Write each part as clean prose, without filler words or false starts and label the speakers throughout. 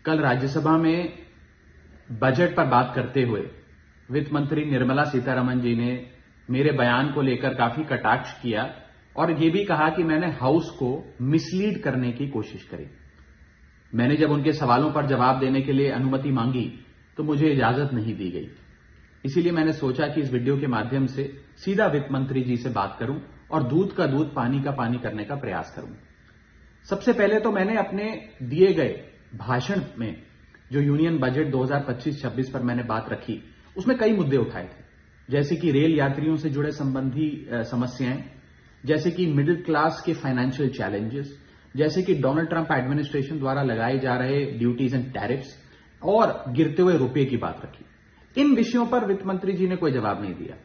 Speaker 1: कल राज्यसभा में बजट पर बात करते हुए वित्त मंत्री निर्मला सीतारमण जी ने मेरे बयान को लेकर काफी कटाक्ष किया और ये भी कहा कि मैंने हाउस को मिसलीड करने की कोशिश करी। मैंने जब उनके सवालों पर जवाब देने के लिए अनुमति मांगी तो मुझे इजाजत नहीं दी गई। इसीलिए मैंने सोचा कि इस वीडियो के माध्यम से सीधा वित्त मंत्री जी से बात करूं और दूध का दूध पानी का पानी करने का प्रयास करूं। सबसे पहले तो मैंने अपने दिए गए भाषण में जो यूनियन बजट 2025-26 पर मैंने बात रखी, उसमें कई मुद्दे उठाए थे, जैसे कि रेल यात्रियों से जुड़े संबंधी समस्याएं, जैसे कि मिडिल क्लास के फाइनेंशियल चैलेंजेस, जैसे कि डोनाल्ड ट्रंप एडमिनिस्ट्रेशन द्वारा लगाए जा रहे ड्यूटीज एंड टैरिफ्स और गिरते हुए रुपये की बात रखी। इन विषयों पर वित्त मंत्री जी ने कोई जवाब नहीं दिया,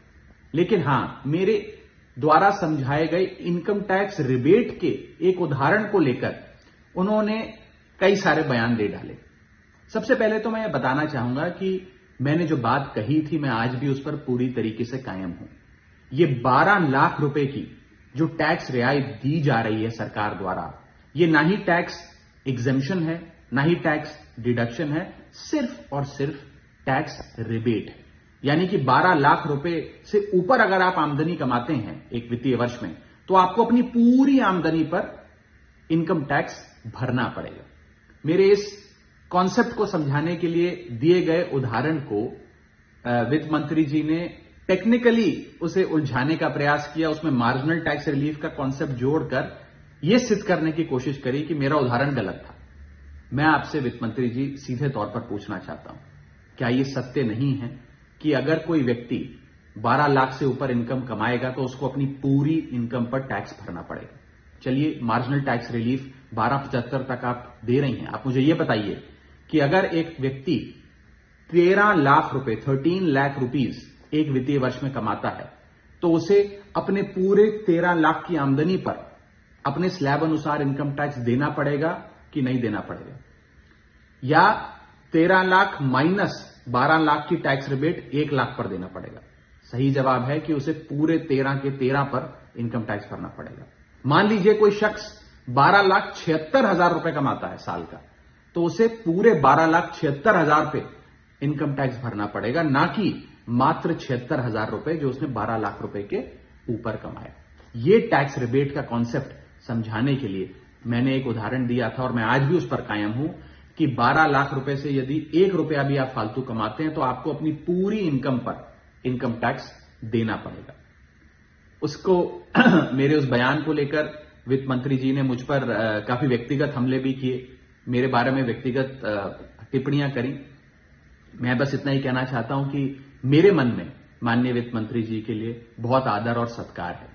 Speaker 1: लेकिन हां, मेरे द्वारा समझाए गए इनकम टैक्स रिबेट के एक उदाहरण को लेकर उन्होंने कई सारे बयान दे डाले। सबसे पहले तो मैं ये बताना चाहूंगा कि मैंने जो बात कही थी, मैं आज भी उस पर पूरी तरीके से कायम हूं। ये 12 लाख रुपए की जो टैक्स रियायत दी जा रही है सरकार द्वारा, ये ना ही टैक्स एग्जेम्पशन है, ना ही टैक्स डिडक्शन है, सिर्फ और सिर्फ टैक्स रिबेट है। यानी कि 12 लाख रुपए से ऊपर अगर आप आमदनी कमाते हैं एक वित्तीय वर्ष में, तो आपको अपनी पूरी आमदनी पर इनकम टैक्स भरना पड़ेगा। मेरे इस कॉन्सेप्ट को समझाने के लिए दिए गए उदाहरण को वित्त मंत्री जी ने टेक्निकली उसे उलझाने का प्रयास किया, उसमें मार्जिनल टैक्स रिलीफ का कॉन्सेप्ट जोड़कर यह सिद्ध करने की कोशिश करी कि मेरा उदाहरण गलत था। मैं आपसे वित्त मंत्री जी सीधे तौर पर पूछना चाहता हूं, क्या यह सत्य नहीं है कि अगर कोई व्यक्ति 12 लाख से ऊपर इनकम कमाएगा तो उसको अपनी पूरी इनकम पर टैक्स भरना पड़ेगा? चलिए, मार्जिनल टैक्स रिलीफ 1275 तक आप दे रही हैं। आप मुझे यह बताइए कि अगर एक व्यक्ति 13 लाख रुपए 13 लाख रुपीज एक वित्तीय वर्ष में कमाता है, तो उसे अपने पूरे 13 लाख की आमदनी पर अपने स्लैब अनुसार इनकम टैक्स देना पड़ेगा कि नहीं देना पड़ेगा? या 13 लाख माइनस 12 लाख की टैक्स रिबेट 1 लाख पर देना पड़ेगा? सही जवाब है कि उसे पूरे 13 के 13 पर इनकम टैक्स भरना पड़ेगा। मान लीजिए कोई शख्स 12,76,000 रुपए कमाता है साल का, तो उसे पूरे 12,76,000 पे इनकम टैक्स भरना पड़ेगा, ना कि मात्र 76,000 रुपए जो उसने 12 लाख रुपए के ऊपर कमाया। ये टैक्स रिबेट का कॉन्सेप्ट समझाने के लिए मैंने एक उदाहरण दिया था और मैं आज भी उस पर कायम हूं कि 12 लाख रुपए से यदि 1 रुपया भी आप फालतू कमाते हैं तो आपको अपनी पूरी इनकम पर इनकम टैक्स देना पड़ेगा। उसको मेरे उस बयान को लेकर वित्त मंत्री जी ने मुझ पर काफी व्यक्तिगत हमले भी किए, मेरे बारे में व्यक्तिगत टिप्पणियां करी। मैं बस इतना ही कहना चाहता हूं कि मेरे मन में माननीय वित्त मंत्री जी के लिए बहुत आदर और सत्कार है।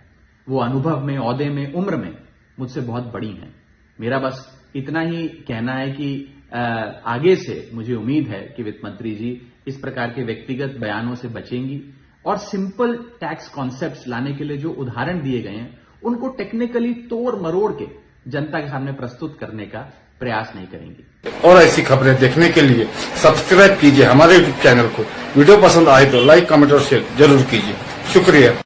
Speaker 1: वो अनुभव में, ओहदे में, उम्र में मुझसे बहुत बड़ी हैं। मेरा बस इतना ही कहना है कि आगे से मुझे उम्मीद है कि वित्त मंत्री जी इस प्रकार के व्यक्तिगत बयानों से बचेंगी और सिंपल टैक्स कॉन्सेप्ट्स लाने के लिए जो उदाहरण दिए गए हैं उनको टेक्निकली तोड़ मरोड़ के जनता के सामने प्रस्तुत करने का प्रयास नहीं करेंगे।
Speaker 2: और ऐसी खबरें देखने के लिए सब्सक्राइब कीजिए हमारे यूट्यूब चैनल को। वीडियो पसंद आए तो लाइक, कमेंट और शेयर जरूर कीजिए। शुक्रिया।